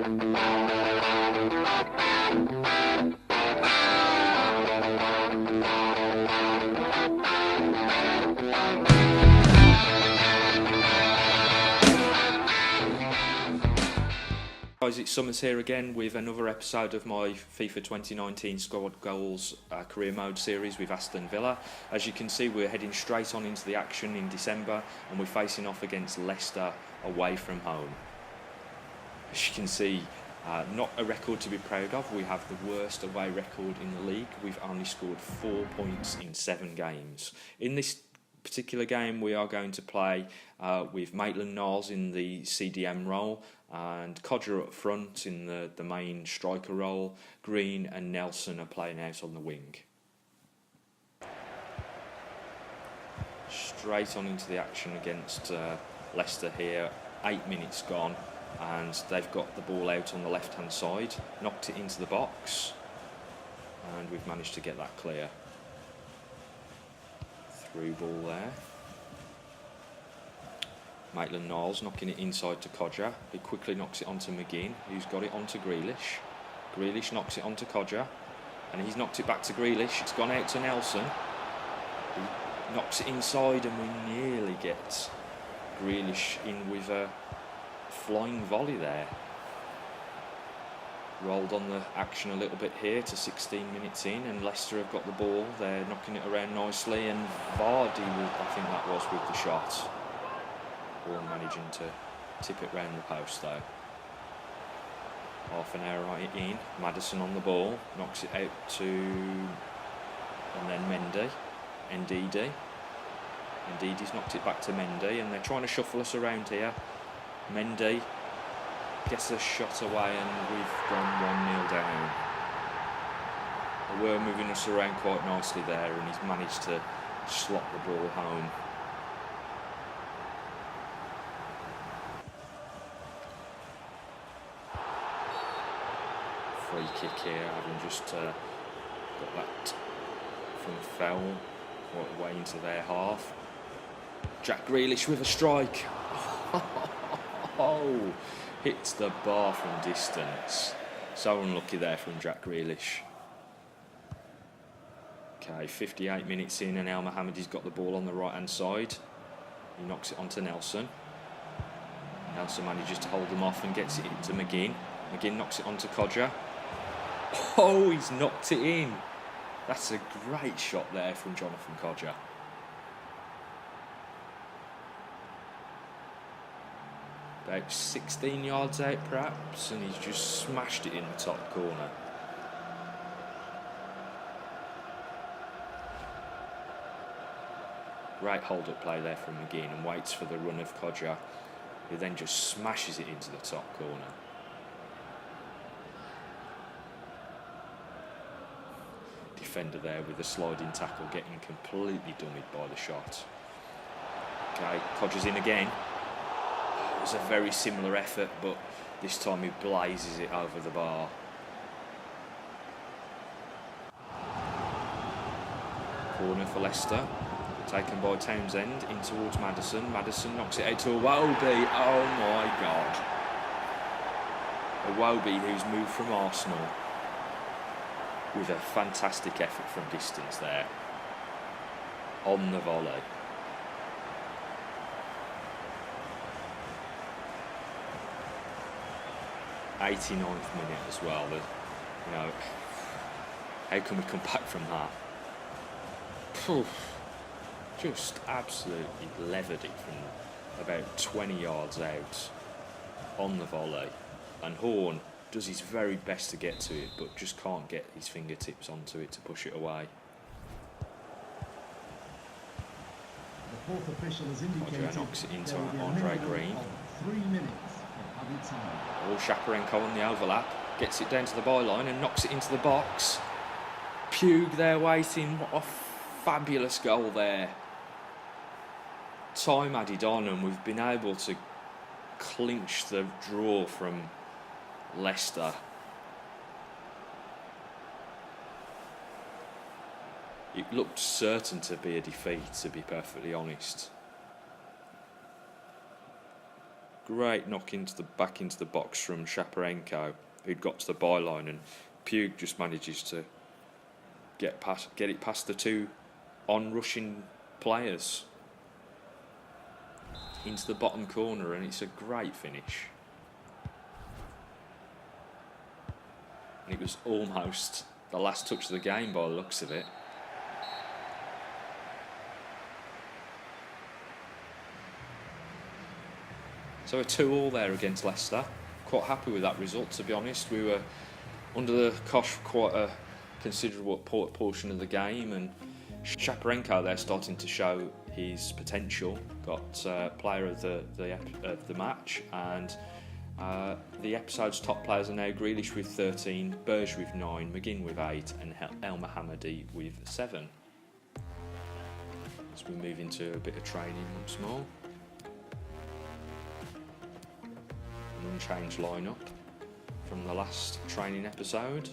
Guys, it's Summers here again with another episode of my FIFA 2019 Squad Goals Career Mode series with Aston Villa. As you can see, we're heading straight on into the action in December and we're facing off against Leicester away from home. As you can see, not a record to be proud of. We have the worst away record in the league. We've only scored 4 points in 7 games. In this particular game, we are going to play with Maitland-Niles in the CDM role and Codger up front in the main striker role. Green and Nelson are playing out on the wing. Straight on into the action against Leicester here. 8 minutes gone and they've got the ball out on the left hand side, knocked it into the box and we've managed to get that clear. Through ball there. Maitland-Niles knocking it inside to Codger, who quickly knocks it onto McGinn, who's got it onto Grealish. Grealish knocks it onto Codger, and he's knocked it back to Grealish. It's gone out to Nelson. He knocks it inside, and we nearly get Grealish in with a flying volley there. Rolled on the action a little bit here to 16 minutes in, and Leicester have got the ball. They're knocking it around nicely, and Vardy, I think that was, with the shot. Ball managing to tip it round the post though. Half an hour right in. Maddison on the ball, knocks it out to, and then Mendy, Ndidi. Ndidi's knocked it back to Mendy, and they're trying to shuffle us around here. Mendy gets a shot away and we've gone 1-0 down. They were moving us around quite nicely there and he's managed to slot the ball home. Free kick here, having just got that from Fell right away into their half. Jack Grealish with a strike. Oh! Hits the bar from distance. So unlucky there from Jack Grealish. Okay, 58 minutes in and El Mohammedi's got the ball on the right hand side. He knocks it onto Nelson. Nelson manages to hold him off and gets it into McGinn. McGinn knocks it onto Codger. Oh, he's knocked it in. That's a great shot there from Jonathan Codger. About 16 yards out perhaps, and he's just smashed it in the top corner. Great hold-up play there from McGinn and waits for the run of Codger, who then just smashes it into the top corner. Defender there with a sliding tackle, getting completely dummied by the shot. Okay, Codger's in again. It was a very similar effort, but this time he blazes it over the bar. Corner for Leicester, taken by Townsend in towards Maddison. Maddison knocks it out to Iwobi. Oh my God. Iwobi, who's moved from Arsenal, with a fantastic effort from distance there on the volley. 89th minute as well. You know, how can we come back from that? Just absolutely levered it from about 20 yards out on the volley, and Horn does his very best to get to it, but just can't get his fingertips onto it to push it away. The fourth official has indicated knocks it into Andre Green. 3 minutes of added time. Oh, Shaparenko on the overlap, gets it down to the byline and knocks it into the box. Pugh there waiting. What a fabulous goal there. Time added on, and we've been able to clinch the draw from Leicester. It looked certain to be a defeat, to be perfectly honest. Great knock back into the box from Shaparenko, who'd got to the byline, and Pugh just manages to get it past the two on-rushing players into the bottom corner, and it's a great finish. And it was almost the last touch of the game by the looks of it. So a 2-2 there against Leicester. Quite happy with that result, to be honest. We were under the cosh for quite a considerable portion of the game, and Shaparenko there starting to show his potential. Got player of the match, and the episode's top players are now Grealish with 13, Berge with 9, McGinn with 8, and El Mohammadi with 7. As we move into a bit of training once more. An unchanged lineup from the last training episode.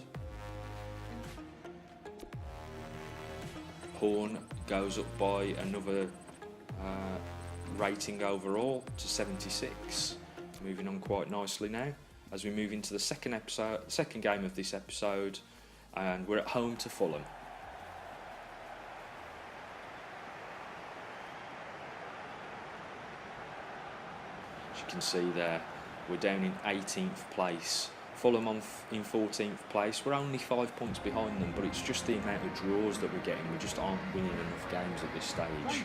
Horn goes up by another rating overall to 76. Moving on quite nicely now as we move into the second game of this episode, and we're at home to Fulham. As you can see there, we're down in 18th place. Fulham in 14th place. We're only 5 points behind them, but it's just the amount of draws that we're getting. We just aren't winning enough games at this stage.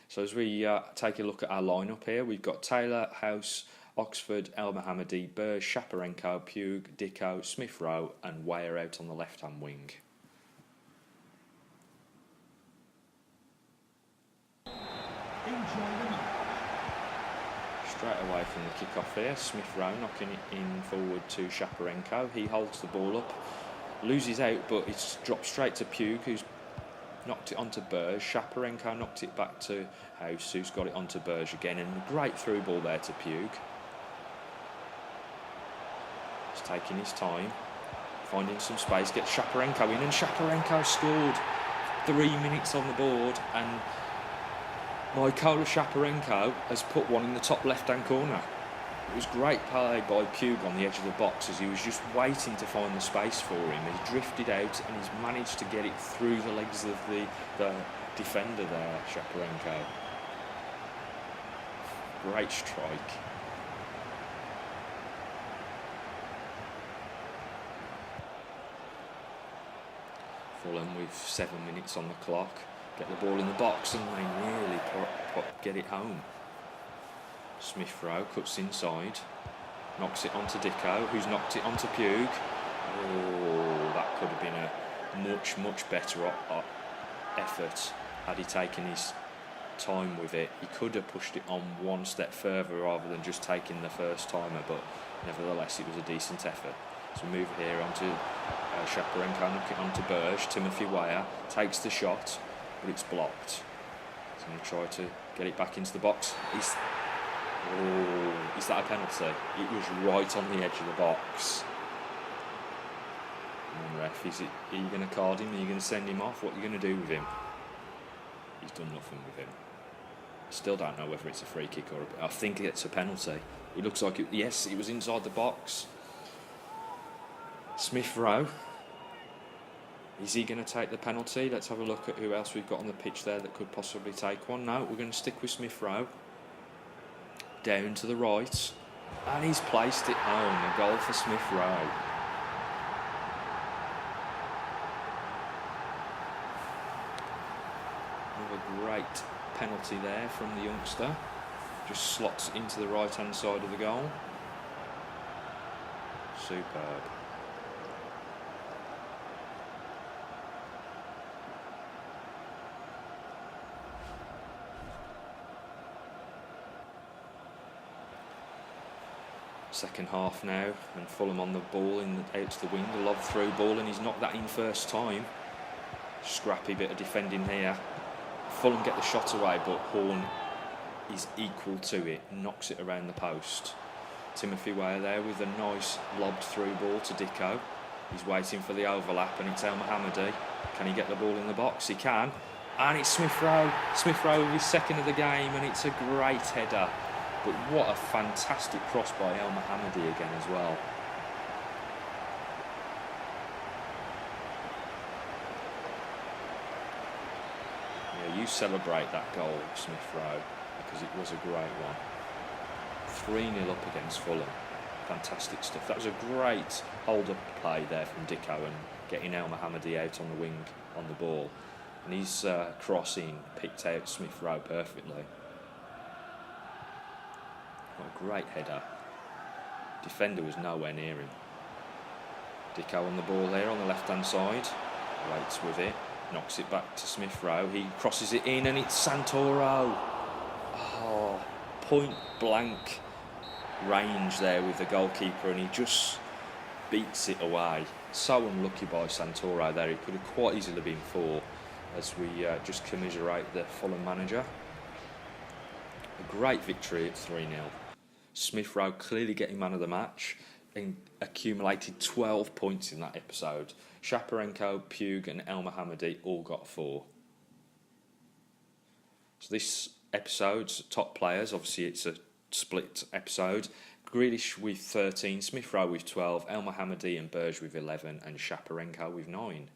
So as we take a look at our lineup here, we've got Taylor, House, Oxford, El Mohammadi, Burr, Shaparenko, Pugh, Dicko, Smith Rowe, and Weyer out on the left-hand wing. Straight away from the kick-off here, Smith Rowe knocking it in forward to Shaparenko. He holds the ball up, loses out, but it's dropped straight to Pugh, who's knocked it onto Burge. Shaparenko knocked it back to House, who's got it onto Burge again, and a great through ball there to Pugh. He's taking his time, finding some space, gets Shaparenko in, and Shaparenko scored. 3 minutes on the board, and Mykola Shaparenko has put one in the top left-hand corner. It was great play by Pugh on the edge of the box as he was just waiting to find the space for him. He's drifted out and he's managed to get it through the legs of the defender there, Shaparenko. Great strike. Fulham with 7 minutes on the clock. Get the ball in the box and they nearly get it home. Smith Rowe cuts inside, knocks it onto Dicko, who's knocked it onto Pugh. Oh, that could have been a much better effort had he taken his time with it. He could have pushed it on one step further rather than just taking the first timer, but nevertheless it was a decent effort. So we move here onto Shaparenko, knock it onto Burge. Timothy Weyer takes the shot, but it's blocked. He's going to try to get it back into the box. Is that a penalty? It was right on the edge of the box. Come on, ref, are you going to card him? Are you going to send him off? What are you going to do with him? He's done nothing with him. I still don't know whether it's a free kick or I think it's a penalty. It looks like it, yes, it was inside the box. Smith Rowe. Is he going to take the penalty? Let's have a look at who else we've got on the pitch there that could possibly take one. No, we're going to stick with Smith Rowe. Down to the right. And he's placed it home. A goal for Smith Rowe. Another great penalty there from the youngster. Just slots into the right-hand side of the goal. Superb. Second half now, and Fulham on the ball out to the wing, the lob through ball, and he's knocked that in first time. Scrappy bit of defending here. Fulham get the shot away, but Horn is equal to it, knocks it around the post. Timothy Weyer there with a nice lobbed through ball to Dicko. He's waiting for the overlap, and it's El Mohammadi. Can he get the ball in the box? He can. And it's Smith Rowe. Smith Rowe with his second of the game, and it's a great header But what a fantastic cross by El Mohammadi again as well. Yeah, you celebrate that goal, Smith Rowe, because it was a great one. 3-0 up against Fulham. Fantastic stuff. That was a great hold-up play there from Dicko and getting El Mohammadi out on the wing on the ball. And his crossing picked out Smith Rowe perfectly. What a great header. Defender was nowhere near him. Dicko on the ball there on the left-hand side. Waits with it. Knocks it back to Smith Rowe. He crosses it in and it's Santoro. Oh, point blank range there with the goalkeeper, and he just beats it away. So unlucky by Santoro there. It could have quite easily been 4, as we just commiserate the Fulham manager. A great victory at 3-0. Smith Rowe clearly getting man of the match and accumulated 12 points in that episode. Shaparenko, Pugh and El Mohammadi all got 4. So this episode's top players, obviously it's a split episode. Grealish with 13, Smith Rowe with 12, El Mohammadi and Berge with 11 and Shaparenko with 9.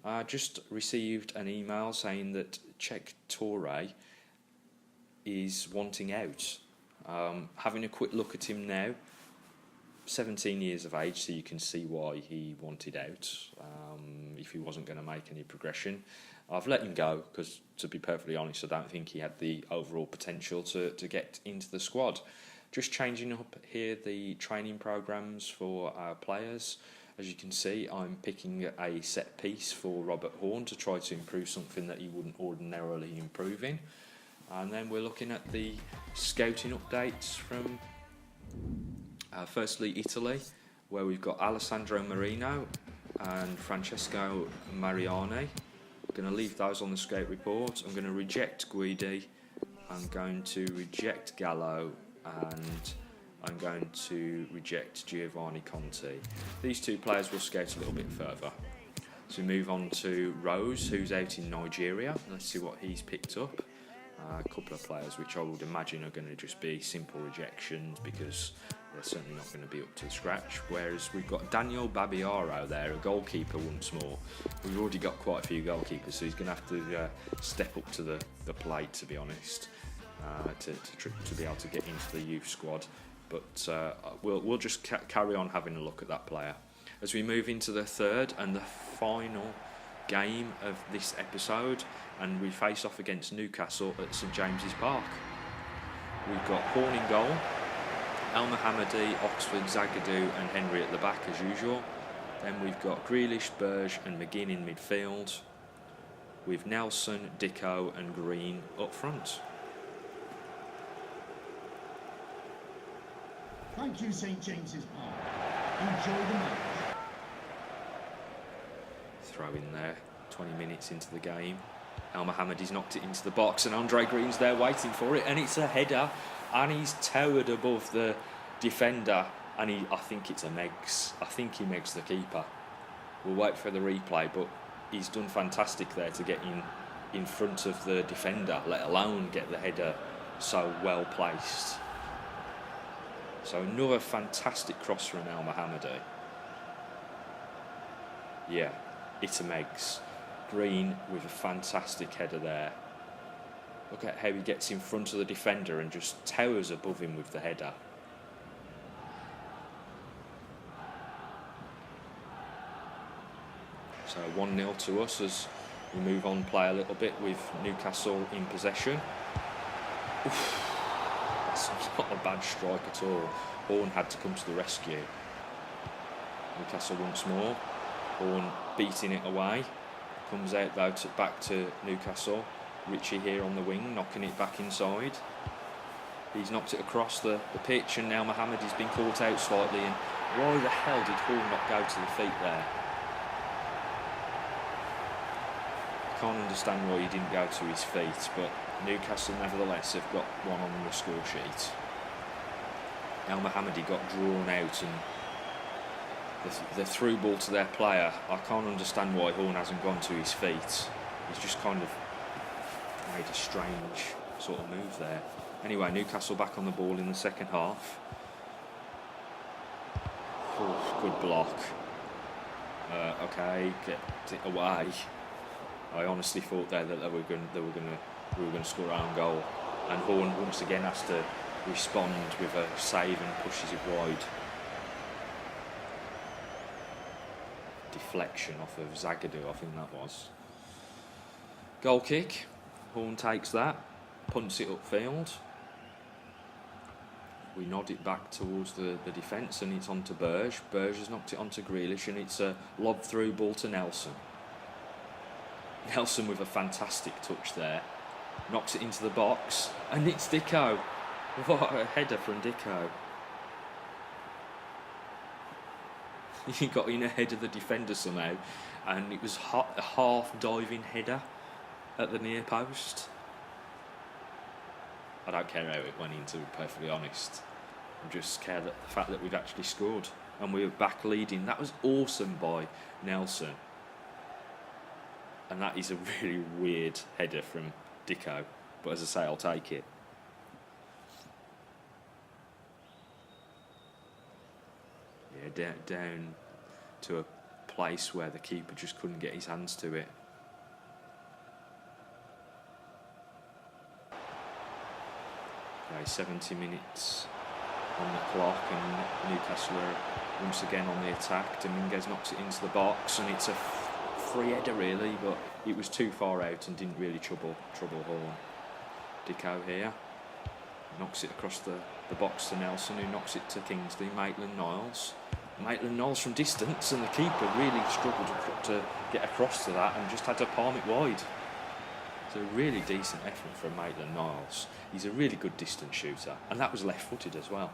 I just received an email saying that Czech Toure is wanting out. Having a quick look at him now, 17 years of age, so you can see why he wanted out if he wasn't going to make any progression. I've let him go because, to be perfectly honest, I don't think he had the overall potential to get into the squad. Just changing up here the training programmes for our players. As you can see, I'm picking a set piece for Robert Horne to try to improve something that he wouldn't ordinarily improve in. And then we're looking at the scouting updates from firstly Italy, where we've got Alessandro Marino and Francesco Mariani. I'm going to leave those on the scout report. I'm going to reject Guidi, I'm going to reject Gallo, and I'm going to reject Giovanni Conti. These 2 players will scout a little bit further. So we move on to Rose, who's out in Nigeria. Let's see what he's picked up. A couple of players which I would imagine are going to just be simple rejections because they're certainly not going to be up to scratch. Whereas we've got Daniel Babiaro there, a goalkeeper once more. We've already got quite a few goalkeepers, so he's going to have to step up to the plate, to be honest, to be able to get into the youth squad. But we'll just carry on having a look at that player. As we move into the third and the final game of this episode, and we face off against Newcastle at St James's Park. We've got Horne in goal, El Mohammadi, Oxford, Zagadou and Henry at the back as usual. Then we've got Grealish, Berge and McGinn in midfield, with Nelson, Dicko and Green up front. Thank you, St James's Park. Enjoy the match. Throw in there, 20 minutes into the game. El Mohammadi's knocked it into the box and Andre Green's there waiting for it, and it's a header, and he's towered above the defender, and I think it's a Megs. I think he Megs the keeper. We'll wait for the replay, but he's done fantastic there to get in front of the defender, let alone get the header so well placed. So another fantastic cross from El Mohammadi. Yeah, it's a Megs. Green with a fantastic header there. Look at how he gets in front of the defender and just towers above him with the header. So 1-0 to us as we move on, play a little bit with Newcastle in possession. Oof, that's not a bad strike at all. Horne had to come to the rescue. Newcastle once more. Horne beating it away. Comes out though back to Newcastle. Richie here on the wing, knocking it back inside. He's knocked it across the pitch, and now Mohammadi's been caught out slightly. And why the hell did Horne not go to the feet there? Can't understand why he didn't go to his feet, but Newcastle nevertheless have got one on the score sheet. El Mohammadi got drawn out, and the through ball to their player. I can't understand why Horne hasn't gone to his feet. He's just kind of made a strange sort of move there. Anyway, Newcastle back on the ball in the second half. Oh, good block. Okay, get it away. I honestly thought there that we were going to score our own goal, and Horn once again has to respond with a save and pushes it wide. Deflection off of Zagadou, I think that was. Goal kick. Horn takes that, punts it upfield. We nod it back towards the defence, and it's onto Berge. Berge has knocked it onto Grealish, and it's a lob through ball to Nelson. Nelson with a fantastic touch there. Knocks it into the box, and it's Dicko. What a header from Dicko. He got in ahead of the defender somehow, and it was a half-diving header at the near post. I don't care how it went in, to be perfectly honest. I just care that the fact that we've actually scored and we're back leading. That was awesome by Nelson. And that is a really weird header from Dicko. But as I say, I'll take it. Yeah, down to a place where the keeper just couldn't get his hands to it. Okay, 70 minutes on the clock, and Newcastle are once again on the attack. Dominguez knocks it into the box, and it's a free header really, but it was too far out and didn't really trouble Horn. Dicko here knocks it across the box to Nelson, who knocks it to Kingsley. Maitland-Niles from distance, and the keeper really struggled to get across to that and just had to palm it wide. It's a really decent effort from Maitland-Niles. He's a really good distance shooter, and that was left-footed as well.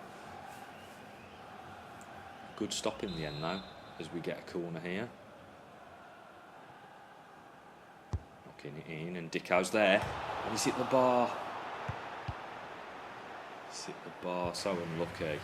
Good stop in the end though, as we get a corner here. Knocking it in, and Dicko's there, and he's hit the bar. He's hit the bar, so unlucky.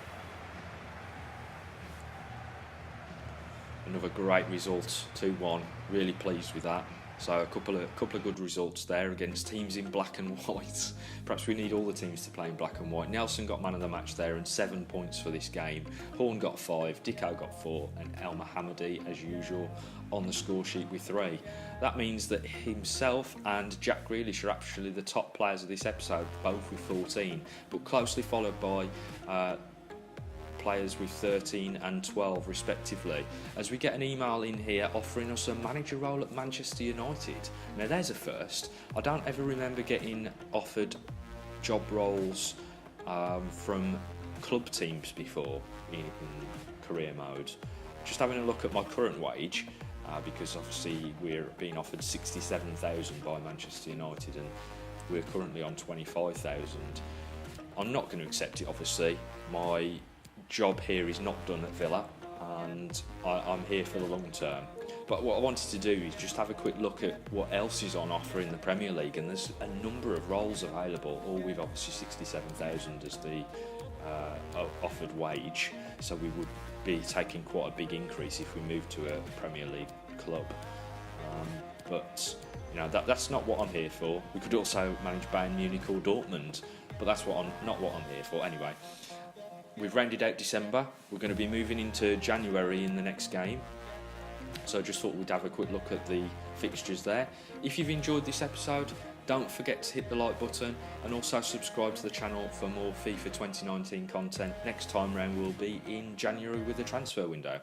Another great result, 2-1. Really pleased with that. So a couple of good results there against teams in black and white. Perhaps we need all the teams to play in black and white. Nelson got man of the match there and 7 points for this game. Horn got 5, Dicko got 4, and El Mohammadi, as usual, on the score sheet with 3. That means that himself and Jack Grealish are actually the top players of this episode, both with 14, but closely followed by players with 13 and 12 respectively, as we get an email in here offering us a manager role at Manchester United. Now there's a first. I don't ever remember getting offered job roles from club teams before in career mode. Just having a look at my current wage, because obviously we're being offered 67,000 by Manchester United and we're currently on 25,000. I'm not going to accept it, obviously. My job here is not done at Villa, and I'm here for the long term. But what I wanted to do is just have a quick look at what else is on offer in the Premier League, and there's a number of roles available, all with obviously 67,000 as the offered wage, so we would be taking quite a big increase if we moved to a Premier League club. But you know, that's not what I'm here for. We could also manage Bayern Munich or Dortmund, but that's not what I'm here for anyway. We've rounded out December. We're going to be moving into January in the next game. So I just thought we'd have a quick look at the fixtures there. If you've enjoyed this episode, don't forget to hit the like button and also subscribe to the channel for more FIFA 2019 content. Next time round we'll be in January with the transfer window.